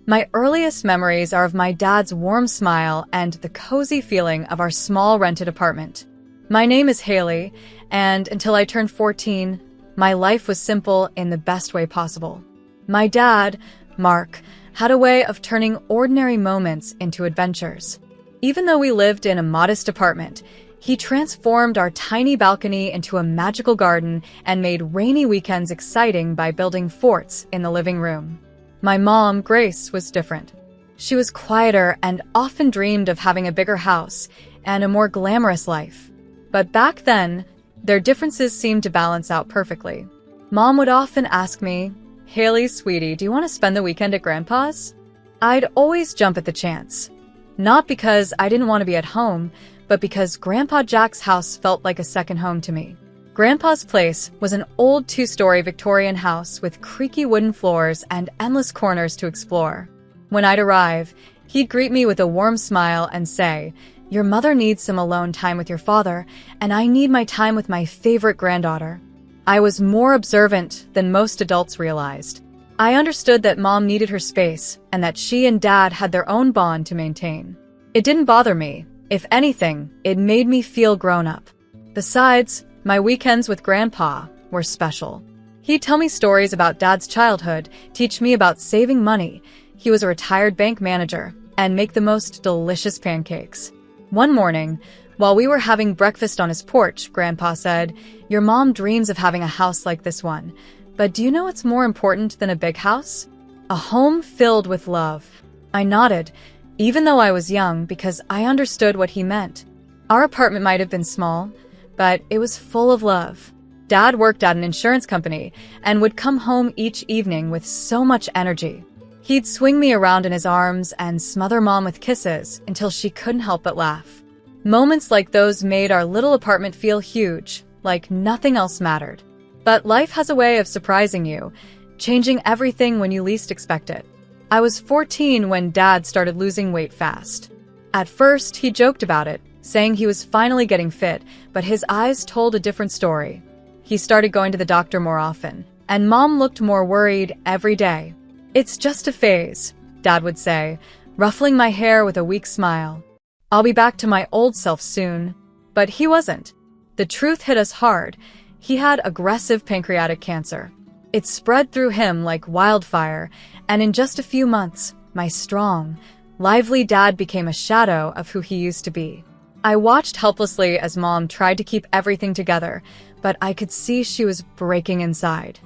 My earliest memories are of my dad's warm smile and the cozy feeling of our small rented apartment. My name is Haley, and until I turned 14, my life was simple in the best way possible. My dad, Mark, had a way of turning ordinary moments into adventures. Even though we lived in a modest apartment, he transformed our tiny balcony into a magical garden and made rainy weekends exciting by building forts in the living room. My mom, Grace, was different. She was quieter and often dreamed of having a bigger house and a more glamorous life. But back then, their differences seemed to balance out perfectly. Mom would often ask me, "Haley, sweetie, do you want to spend the weekend at Grandpa's?" I'd always jump at the chance. Not because I didn't want to be at home, but because Grandpa Jack's house felt like a second home to me. Grandpa's place was an old 2-story Victorian house with creaky wooden floors and endless corners to explore. When I'd arrive, he'd greet me with a warm smile and say, "Your mother needs some alone time with your father, and I need my time with my favorite granddaughter." I was more observant than most adults realized. I understood that Mom needed her space and that she and Dad had their own bond to maintain. It didn't bother me. If anything, it made me feel grown up. Besides, my weekends with Grandpa were special. He'd tell me stories about Dad's childhood, teach me about saving money — he was a retired bank manager — and make the most delicious pancakes. One morning, while we were having breakfast on his porch, Grandpa said, "Your mom dreams of having a house like this one. But do you know what's more important than a big house? A home filled with love." I nodded, even though I was young, because I understood what he meant. Our apartment might have been small, but it was full of love. Dad worked at an insurance company and would come home each evening with so much energy. He'd swing me around in his arms and smother Mom with kisses until she couldn't help but laugh. Moments like those made our little apartment feel huge, like nothing else mattered. But life has a way of surprising you, changing everything when you least expect it. I was 14 when Dad started losing weight fast. At first, he joked about it, saying he was finally getting fit, but his eyes told a different story. He started going to the doctor more often, and Mom looked more worried every day. "It's just a phase," Dad would say, ruffling my hair with a weak smile. "I'll be back to my old self soon." But he wasn't. The truth hit us hard. He had aggressive pancreatic cancer. It spread through him like wildfire, and in just a few months, my strong, lively dad became a shadow of who he used to be. I watched helplessly as Mom tried to keep everything together, but I could see she was breaking inside.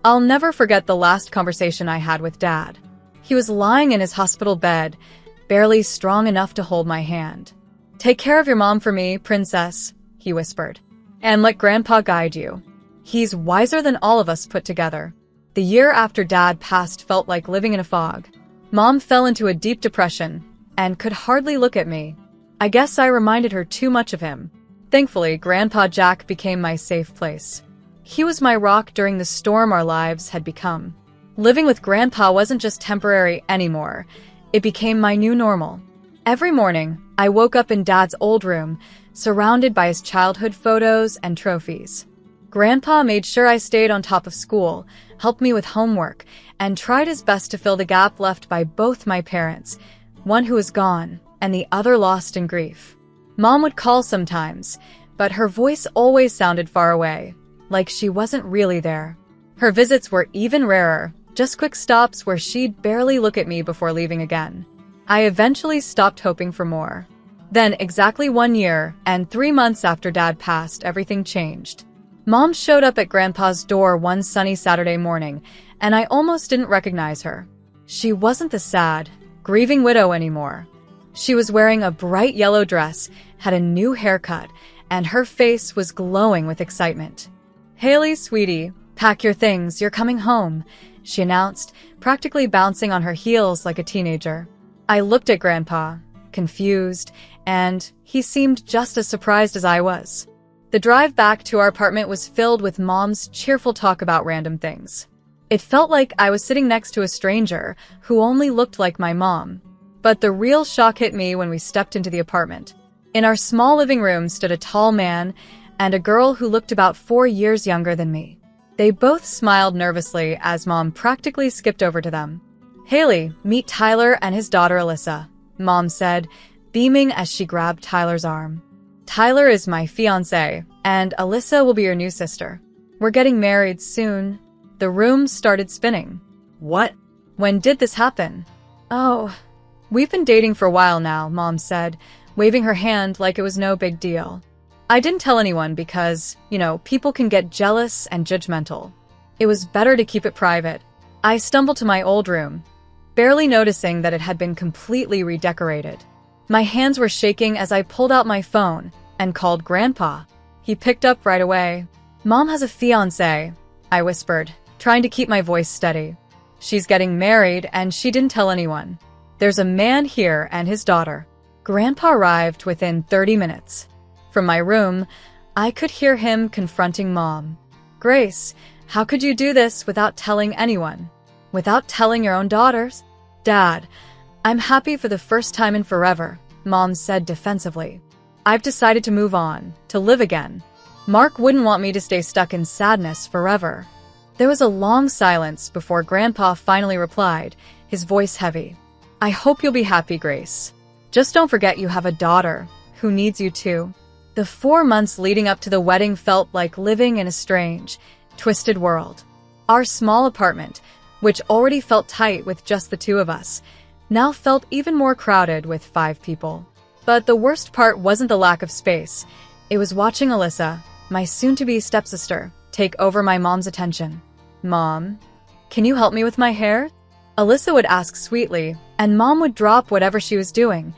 I'll never forget the last conversation I had with Dad. He was lying in his hospital bed, barely strong enough to hold my hand. "Take care of your mom for me, princess," he whispered, "and let Grandpa guide you. He's wiser than all of us put together." The year after Dad passed felt like living in a fog. Mom fell into a deep depression and could hardly look at me. I guess I reminded her too much of him. Thankfully, Grandpa Jack became my safe place. He was my rock during the storm our lives had become. Living with Grandpa wasn't just temporary anymore. It became my new normal. Every morning, I woke up in Dad's old room, surrounded by his childhood photos and trophies. Grandpa made sure I stayed on top of school, helped me with homework, and tried his best to fill the gap left by both my parents, one who was gone and the other lost in grief. Mom would call sometimes, but her voice always sounded far away, like she wasn't really there. Her visits were even rarer, just quick stops where she'd barely look at me before leaving again. I eventually stopped hoping for more. Then, exactly 1 year and 3 months after Dad passed, everything changed. Mom showed up at Grandpa's door one sunny Saturday morning, and I almost didn't recognize her. She wasn't the sad, grieving widow anymore. She was wearing a bright yellow dress, had a new haircut, and her face was glowing with excitement. "Haley, sweetie, pack your things, you're coming home," she announced, practically bouncing on her heels like a teenager. I looked at Grandpa, confused, and he seemed just as surprised as I was. The drive back to our apartment was filled with Mom's cheerful talk about random things. It felt like I was sitting next to a stranger who only looked like my mom. But the real shock hit me when we stepped into the apartment. In our small living room stood a tall man and a girl who looked about 4 years younger than me. They both smiled nervously as Mom practically skipped over to them. "Haley, meet Tyler and his daughter Alyssa," Mom said, beaming as she grabbed Tyler's arm. "Tyler is my fiancé, and Alyssa will be your new sister. We're getting married soon." The room started spinning. "What? When did this happen?" "Oh, we've been dating for a while now," Mom said, waving her hand like it was no big deal. "I didn't tell anyone because, people can get jealous and judgmental. It was better to keep it private." I stumbled to my old room, barely noticing that it had been completely redecorated. My hands were shaking as I pulled out my phone and called Grandpa. He picked up right away. "Mom has a fiancé," I whispered, trying to keep my voice steady. "She's getting married and she didn't tell anyone. There's a man here and his daughter." Grandpa arrived within 30 minutes. From my room, I could hear him confronting Mom. "Grace, how could you do this without telling anyone? Without telling your own daughters?" "Dad, I'm happy for the first time in forever," Mom said defensively. "I've decided to move on, to live again. Mark wouldn't want me to stay stuck in sadness forever." There was a long silence before Grandpa finally replied, his voice heavy. "I hope you'll be happy, Grace. Just don't forget you have a daughter who needs you too." The 4 months leading up to the wedding felt like living in a strange, twisted world. Our small apartment, which already felt tight with just the two of us, now felt even more crowded with 5 people. But the worst part wasn't the lack of space. It was watching Alyssa, my soon-to-be stepsister, take over my mom's attention. "Mom, can you help me with my hair?" Alyssa would ask sweetly, and Mom would drop whatever she was doing,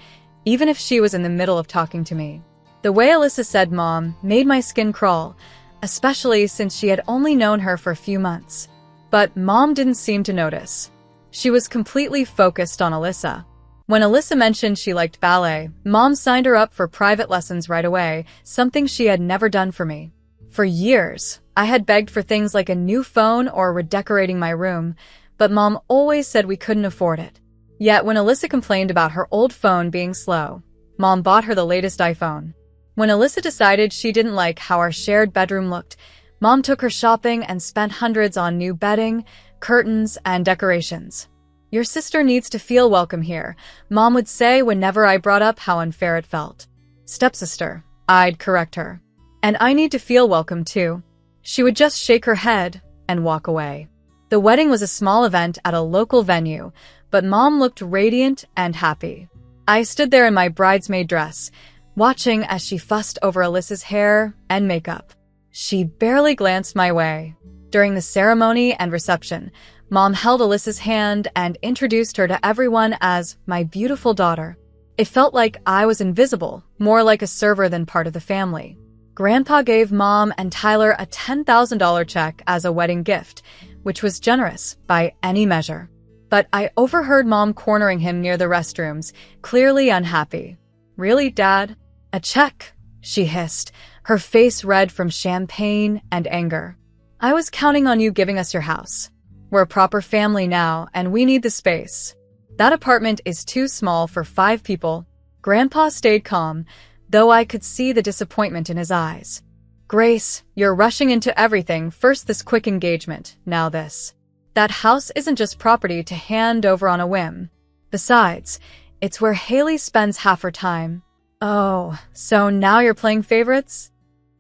even if she was in the middle of talking to me. The way Alyssa said "Mom" made my skin crawl, especially since she had only known her for a few months. But Mom didn't seem to notice. She was completely focused on Alyssa. When Alyssa mentioned she liked ballet, Mom signed her up for private lessons right away, something she had never done for me. For years, I had begged for things like a new phone or redecorating my room, but Mom always said we couldn't afford it. Yet when Alyssa complained about her old phone being slow, Mom bought her the latest iPhone. When Alyssa decided she didn't like how our shared bedroom looked, Mom took her shopping and spent hundreds on new bedding, curtains, and decorations. "Your sister needs to feel welcome here," Mom would say whenever I brought up how unfair it felt. "Stepsister," I'd correct her. "And I need to feel welcome too." She would just shake her head and walk away. The wedding was a small event at a local venue, but Mom looked radiant and happy. I stood there in my bridesmaid dress, watching as she fussed over Alyssa's hair and makeup. She barely glanced my way. During the ceremony and reception, Mom held Alyssa's hand and introduced her to everyone as my beautiful daughter. It felt like I was invisible, more like a server than part of the family. Grandpa gave Mom and Tyler a $10,000 check as a wedding gift, which was generous by any measure. But I overheard Mom cornering him near the restrooms, clearly unhappy. "Really, Dad? A check?" she hissed, her face red from champagne and anger. "I was counting on you giving us your house. We're a proper family now, and we need the space. That apartment is too small for 5 people." Grandpa stayed calm, though I could see the disappointment in his eyes. "Grace, you're rushing into everything. First this quick engagement, now this. That house isn't just property to hand over on a whim. Besides, it's where Haley spends half her time." "Oh, so now you're playing favorites?"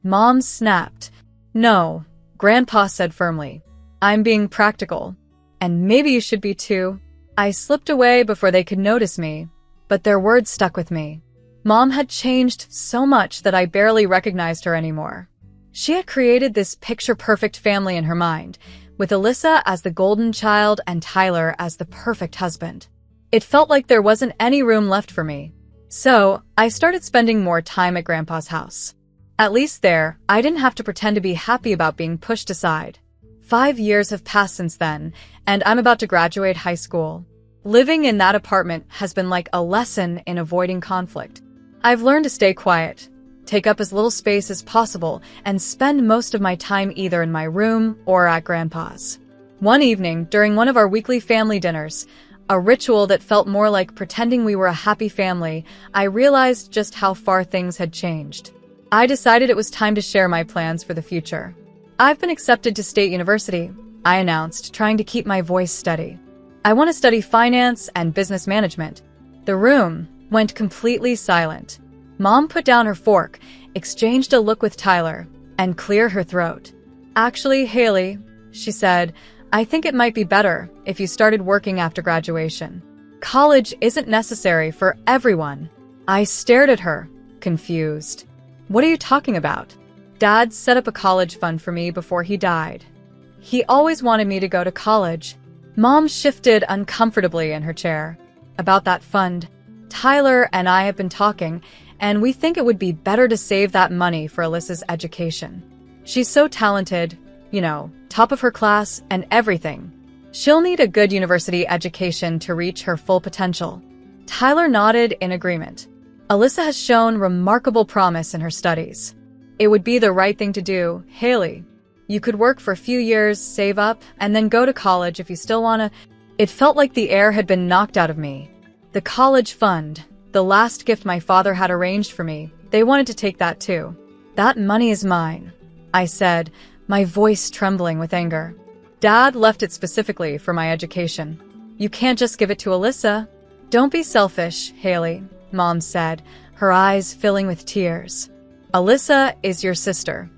Mom snapped. "No," Grandpa said firmly. "I'm being practical. And maybe you should be too." I slipped away before they could notice me, but their words stuck with me. Mom had changed so much that I barely recognized her anymore. She had created this picture-perfect family in her mind, with Alyssa as the golden child and Tyler as the perfect husband. It felt like there wasn't any room left for me. So, I started spending more time at Grandpa's house. At least there, I didn't have to pretend to be happy about being pushed aside. 5 years have passed since then, and I'm about to graduate high school. Living in that apartment has been like a lesson in avoiding conflict. I've learned to stay quiet, take up as little space as possible, and spend most of my time either in my room or at Grandpa's. One evening, during one of our weekly family dinners, a ritual that felt more like pretending we were a happy family, I realized just how far things had changed. I decided it was time to share my plans for the future. "I've been accepted to State University," I announced, trying to keep my voice steady. I want to study finance and business management." The room went completely silent. Mom put down her fork, exchanged a look with Tyler, and cleared her throat. "Actually, Haley," she said, "I think it might be better if you started working after graduation. College isn't necessary for everyone." I stared at her, confused. "What are you talking about?" "Dad set up a college fund for me before he died. He always wanted me to go to college." Mom shifted uncomfortably in her chair. "About that fund, Tyler and I have been talking, and we think it would be better to save that money for Alyssa's education. She's so talented, top of her class and everything. She'll need a good university education to reach her full potential." Tyler nodded in agreement. "Alyssa has shown remarkable promise in her studies. It would be the right thing to do, Haley. You could work for a few years, save up, and then go to college if you still wanna." It felt like the air had been knocked out of me. The college fund, the last gift my father had arranged for me, they wanted to take that too. "That money is mine," I said, my voice trembling with anger. "Dad left it specifically for my education. You can't just give it to Alyssa." "Don't be selfish, Haley," Mom said, her eyes filling with tears. "Alyssa is your sister."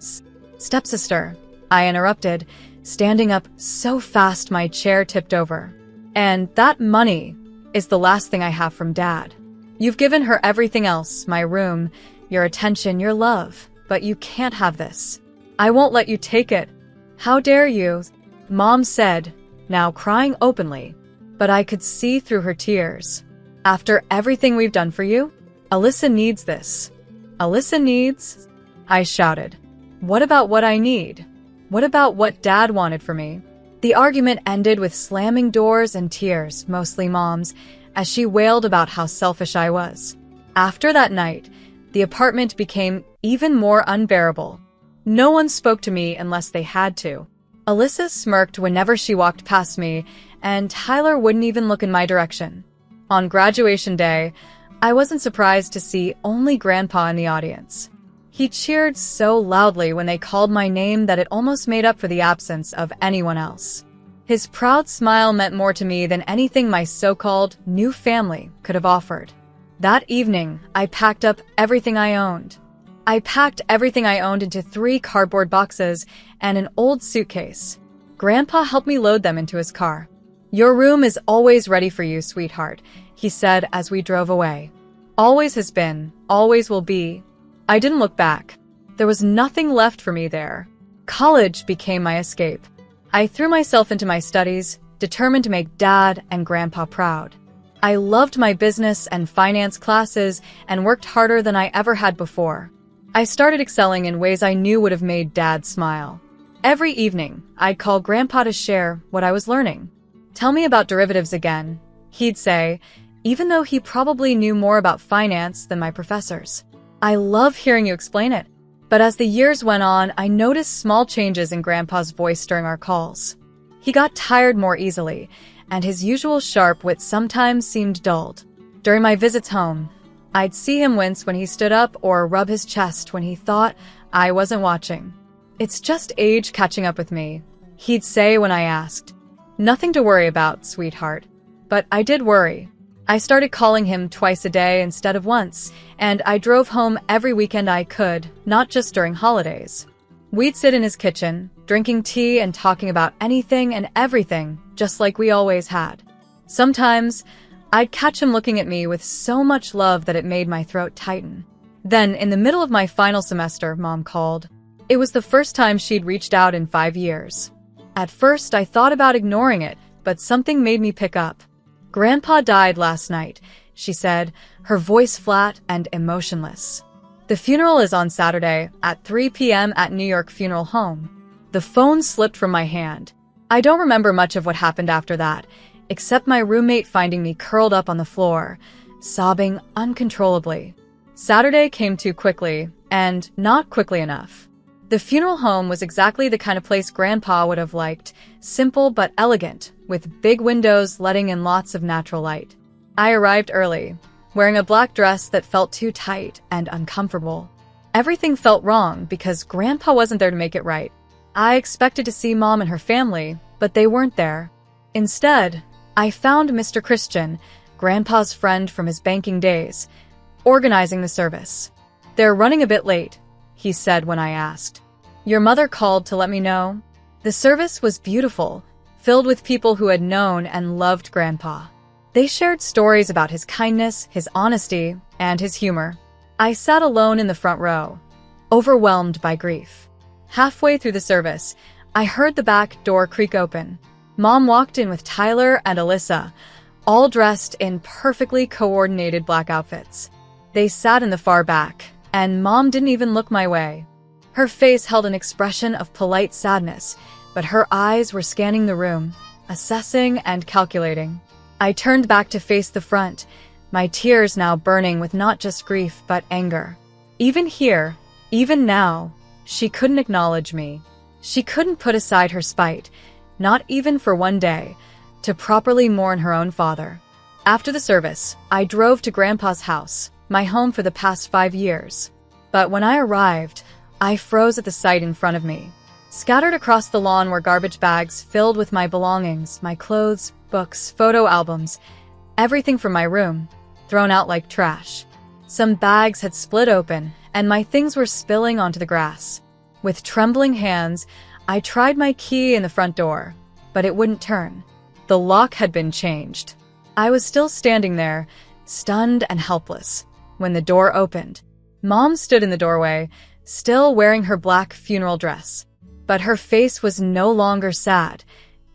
"Stepsister," I interrupted, standing up so fast my chair tipped over. "And that money is the last thing I have from Dad. You've given her everything else, my room, your attention, your love, but you can't have this. I won't let you take it." "How dare you?" Mom said, now crying openly, but I could see through her tears. "After everything we've done for you? Alyssa needs this." "Alyssa needs?" I shouted. "What about what I need? What about what Dad wanted for me?" The argument ended with slamming doors and tears, mostly Mom's, as she wailed about how selfish I was. After that night, the apartment became even more unbearable. No one spoke to me unless they had to. Alyssa smirked whenever she walked past me, and Tyler wouldn't even look in my direction. On graduation day, I wasn't surprised to see only Grandpa in the audience. He cheered so loudly when they called my name that it almost made up for the absence of anyone else. His proud smile meant more to me than anything my so-called new family could have offered. That evening, I packed up everything I owned. I packed everything I owned into 3 cardboard boxes and an old suitcase. Grandpa helped me load them into his car. "Your room is always ready for you, sweetheart," he said as we drove away. "Always has been, always will be." I didn't look back. There was nothing left for me there. College became my escape. I threw myself into my studies, determined to make Dad and Grandpa proud. I loved my business and finance classes and worked harder than I ever had before. I started excelling in ways I knew would have made Dad smile. Every evening, I'd call Grandpa to share what I was learning. "Tell me about derivatives again," he'd say, even though he probably knew more about finance than my professors. "I love hearing you explain it." But as the years went on, I noticed small changes in Grandpa's voice during our calls. He got tired more easily, and his usual sharp wit sometimes seemed dulled. During my visits home, I'd see him wince when he stood up or rub his chest when he thought I wasn't watching. "It's just age catching up with me," he'd say when I asked. "Nothing to worry about, sweetheart." But I did worry. I started calling him twice a day instead of once, and I drove home every weekend I could, not just during holidays. We'd sit in his kitchen, drinking tea and talking about anything and everything, just like we always had. Sometimes, I'd catch him looking at me with so much love that it made my throat tighten. Then, in the middle of my final semester, Mom called. It was the first time she'd reached out in 5 years. At first, I thought about ignoring it, but something made me pick up. "Grandpa died last night," she said, her voice flat and emotionless. "The funeral is on Saturday at 3 p.m. at New York Funeral Home." The phone slipped from my hand. I don't remember much of what happened after that, except my roommate finding me curled up on the floor, sobbing uncontrollably. Saturday came too quickly, and not quickly enough. The funeral home was exactly the kind of place Grandpa would have liked, simple but elegant, with big windows letting in lots of natural light. I arrived early, wearing a black dress that felt too tight and uncomfortable. Everything felt wrong because Grandpa wasn't there to make it right. I expected to see Mom and her family, but they weren't there. Instead, I found Mr. Christian, Grandpa's friend from his banking days, organizing the service. "They're running a bit late," he said when I asked. "Your mother called to let me know." The service was beautiful, filled with people who had known and loved Grandpa. They shared stories about his kindness, his honesty, and his humor. I sat alone in the front row, overwhelmed by grief. Halfway through the service, I heard the back door creak open. Mom walked in with Tyler and Alyssa, all dressed in perfectly coordinated black outfits. They sat in the far back, and Mom didn't even look my way. Her face held an expression of polite sadness, but her eyes were scanning the room, assessing and calculating. I turned back to face the front, my tears now burning with not just grief but anger. Even here, even now, she couldn't acknowledge me. She couldn't put aside her spite, not even for one day, to properly mourn her own father. After the service, I drove to Grandpa's house, my home for the past 5 years. But when I arrived, I froze at the sight in front of me. Scattered across the lawn were garbage bags filled with my belongings, my clothes, books, photo albums, everything from my room, thrown out like trash. Some bags had split open, and my things were spilling onto the grass. With trembling hands, I tried my key in the front door, but it wouldn't turn. The lock had been changed. I was still standing there, stunned and helpless, when the door opened. Mom stood in the doorway, still wearing her black funeral dress. But her face was no longer sad.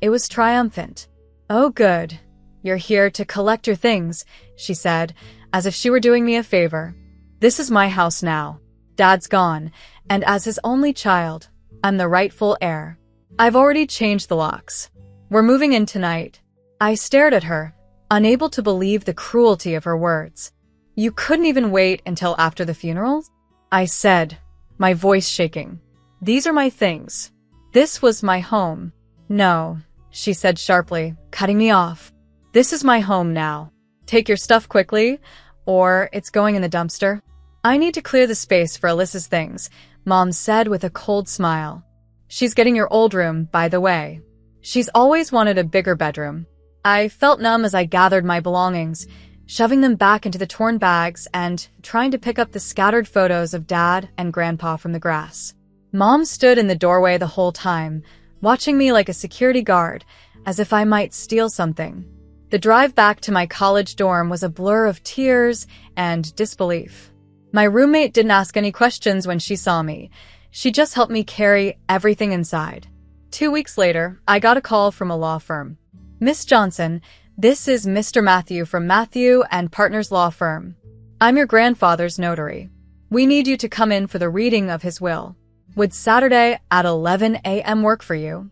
It was triumphant. "Oh, good. You're here to collect your things," she said, as if she were doing me a favor. "This is my house now. Dad's gone, and as his only child, I'm the rightful heir. I've already changed the locks. We're moving in tonight." I stared at her, unable to believe the cruelty of her words. "You couldn't even wait until after the funeral?" I said, my voice shaking. "These are my things. This was my home." "No," she said sharply, cutting me off. "This is my home now. Take your stuff quickly, or it's going in the dumpster." "I need to clear the space for Alyssa's things," Mom said with a cold smile. "She's getting your old room, by the way. She's always wanted a bigger bedroom." I felt numb as I gathered my belongings, shoving them back into the torn bags and trying to pick up the scattered photos of Dad and Grandpa from the grass. Mom stood in the doorway the whole time, watching me like a security guard, as if I might steal something. The drive back to my college dorm was a blur of tears and disbelief. My roommate didn't ask any questions when she saw me. She just helped me carry everything inside. 2 weeks later, I got a call from a law firm. "Miss Johnson, this is Mr. Matthew from Matthew and Partners Law Firm. I'm your grandfather's notary. We need you to come in for the reading of his will. Would Saturday at 11 a.m. work for you?"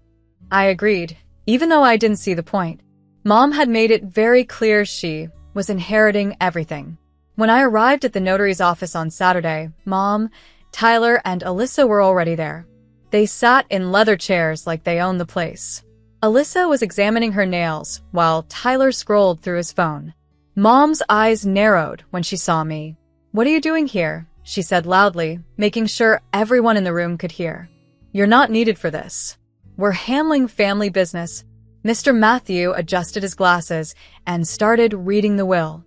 I agreed, even though I didn't see the point. Mom had made it very clear she was inheriting everything. When I arrived at the notary's office on Saturday, Mom, Tyler, and Alyssa were already there. They sat in leather chairs like they owned the place. Alyssa was examining her nails while Tyler scrolled through his phone. Mom's eyes narrowed when she saw me. "What are you doing here?" she said loudly, making sure everyone in the room could hear. "You're not needed for this. We're handling family business." Mr. Matthew adjusted his glasses and started reading the will.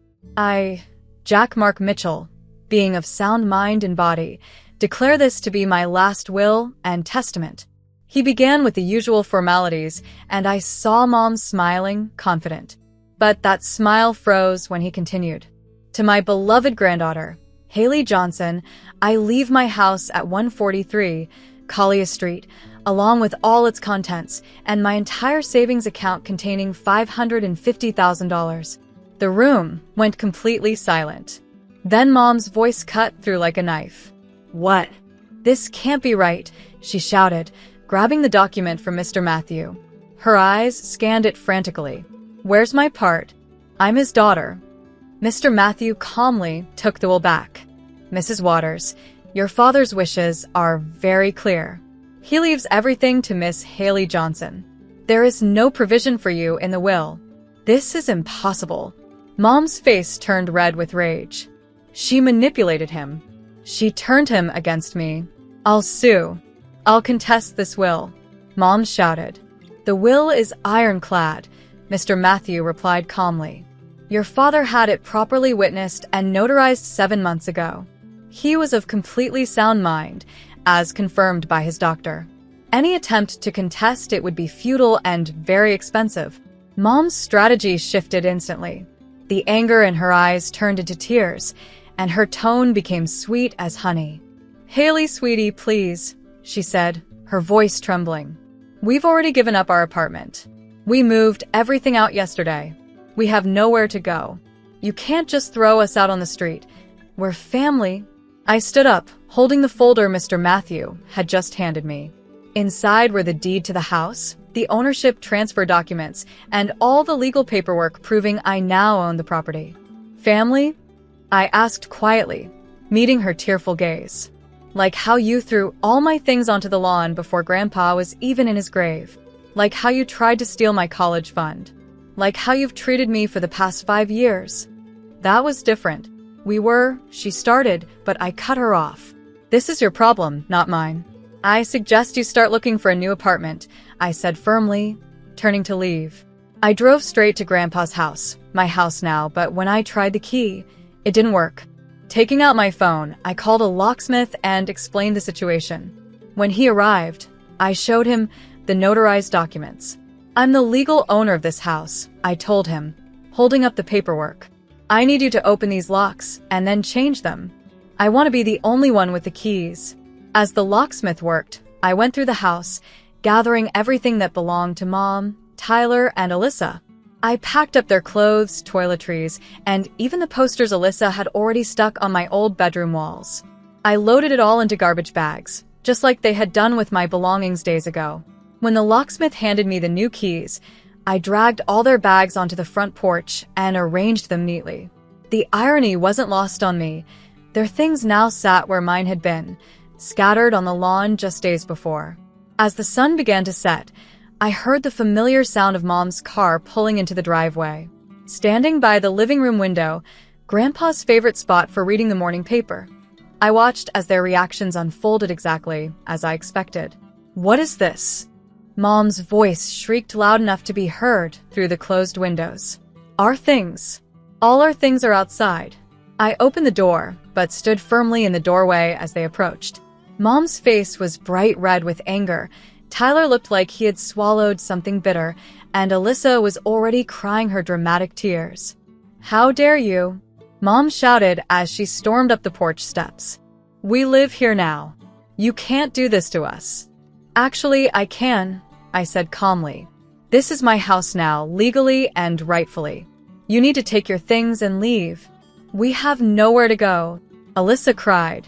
Jack Mark Mitchell, being of sound mind and body, declare this to be my last will and testament. He began with the usual formalities, and I saw Mom smiling, confident. But that smile froze when he continued. "To my beloved granddaughter, Haley Johnson, I leave my house at 143 Collier Street, along with all its contents, and my entire savings account containing $550,000. The room went completely silent. Then Mom's voice cut through like a knife. "What? This can't be right," she shouted, grabbing the document from Mr. Matthew. Her eyes scanned it frantically. "Where's my part? I'm his daughter." Mr. Matthew calmly took the will back. "Mrs. Waters, your father's wishes are very clear. He leaves everything to Miss Haley Johnson. There is no provision for you in the will. This is impossible." Mom's face turned red with rage. She manipulated him. She turned him against me. "I'll sue. I'll contest this will," Mom shouted. "The will is ironclad," Mr. Matthew replied calmly. Your father had it properly witnessed and notarized 7 months ago. He was of completely sound mind, as confirmed by his doctor. Any attempt to contest it would be futile and very expensive. Mom's strategy shifted instantly. The anger in her eyes turned into tears, and her tone became sweet as honey. Haley, sweetie, please, she said, her voice trembling. We've already given up our apartment. We moved everything out yesterday. We have nowhere to go. You can't just throw us out on the street. We're family. I stood up, holding the folder Mr. Matthew had just handed me. Inside were the deed to the house, the ownership transfer documents, and all the legal paperwork proving I now own the property. Family? I asked quietly, meeting her tearful gaze. Like how you threw all my things onto the lawn before Grandpa was even in his grave. Like how you tried to steal my college fund. Like how you've treated me for the past 5 years. That was different. She started, but I cut her off. This is your problem, not mine. I suggest you start looking for a new apartment, I said firmly, turning to leave. I drove straight to Grandpa's house, my house now, but when I tried the key, it didn't work. Taking out my phone, I called a locksmith and explained the situation. When he arrived, I showed him the notarized documents. I'm the legal owner of this house, I told him, holding up the paperwork. I need you to open these locks and then change them. I want to be the only one with the keys. As the locksmith worked, I went through the house, gathering everything that belonged to Mom, Tyler, and Alyssa. I packed up their clothes, toiletries, and even the posters Alyssa had already stuck on my old bedroom walls. I loaded it all into garbage bags, just like they had done with my belongings days ago. When the locksmith handed me the new keys, I dragged all their bags onto the front porch and arranged them neatly. The irony wasn't lost on me. Their things now sat where mine had been, scattered on the lawn just days before. As the sun began to set, I heard the familiar sound of Mom's car pulling into the driveway. Standing by the living room window, Grandpa's favorite spot for reading the morning paper, I watched as their reactions unfolded exactly as I expected. What is this? Mom's voice shrieked loud enough to be heard through the closed windows. Our things. All our things are outside. I opened the door, but stood firmly in the doorway as they approached. Mom's face was bright red with anger. Tyler looked like he had swallowed something bitter, and Alyssa was already crying her dramatic tears. How dare you? Mom shouted as she stormed up the porch steps. We live here now. You can't do this to us. Actually, I can, I said calmly. This is my house now, legally and rightfully. You need to take your things and leave. We have nowhere to go. Alyssa cried.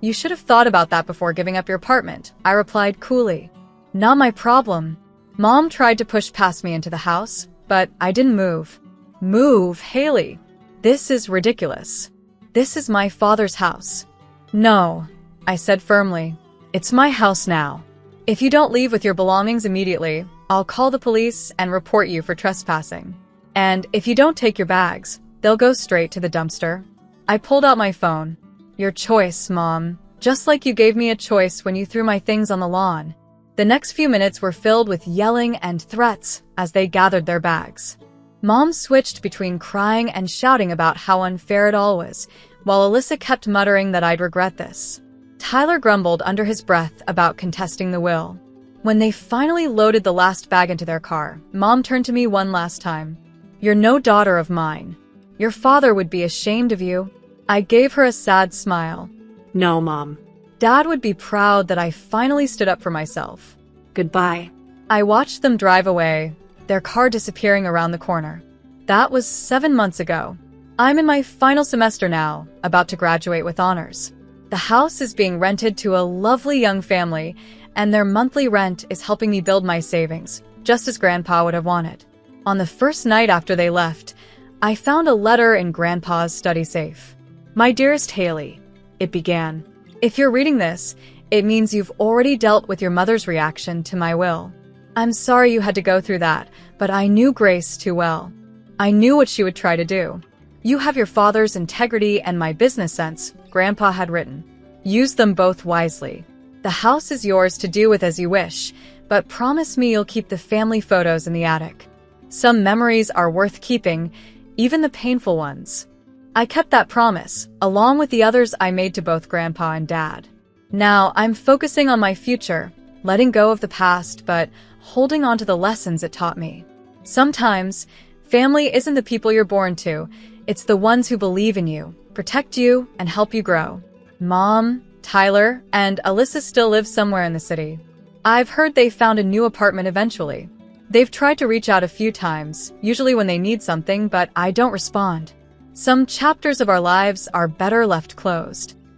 You should have thought about that before giving up your apartment, I replied coolly. Not my problem. Mom tried to push past me into the house, but I didn't move. Move, Haley. This is ridiculous. This is my father's house. No, I said firmly. It's my house now. If you don't leave with your belongings immediately, I'll call the police and report you for trespassing. And if you don't take your bags, they'll go straight to the dumpster. I pulled out my phone. Your choice, Mom. Just like you gave me a choice when you threw my things on the lawn. The next few minutes were filled with yelling and threats as they gathered their bags. Mom switched between crying and shouting about how unfair it all was, while Alyssa kept muttering that I'd regret this. Tyler grumbled under his breath about contesting the will. When they finally loaded the last bag into their car, Mom turned to me one last time. You're no daughter of mine. Your father would be ashamed of you. I gave her a sad smile. No, Mom. Dad would be proud that I finally stood up for myself. Goodbye. I watched them drive away, their car disappearing around the corner. That was 7 months ago. I'm in my final semester now, about to graduate with honors. The house is being rented to a lovely young family, and their monthly rent is helping me build my savings, just as Grandpa would have wanted. On the first night after they left, I found a letter in Grandpa's study safe. My dearest Haley, it began. If you're reading this, it means you've already dealt with your mother's reaction to my will. I'm sorry you had to go through that, but I knew Grace too well. I knew what she would try to do. You have your father's integrity and my business sense, Grandpa had written. Use them both wisely. The house is yours to do with as you wish, but promise me you'll keep the family photos in the attic. Some memories are worth keeping, even the painful ones. I kept that promise, along with the others I made to both Grandpa and Dad. Now, I'm focusing on my future, letting go of the past, but holding on to the lessons it taught me. Sometimes, family isn't the people you're born to, it's the ones who believe in you, protect you, and help you grow. Mom, Tyler, and Alyssa still live somewhere in the city. I've heard they found a new apartment eventually. They've tried to reach out a few times, usually when they need something, but I don't respond. Some chapters of our lives are better left closed.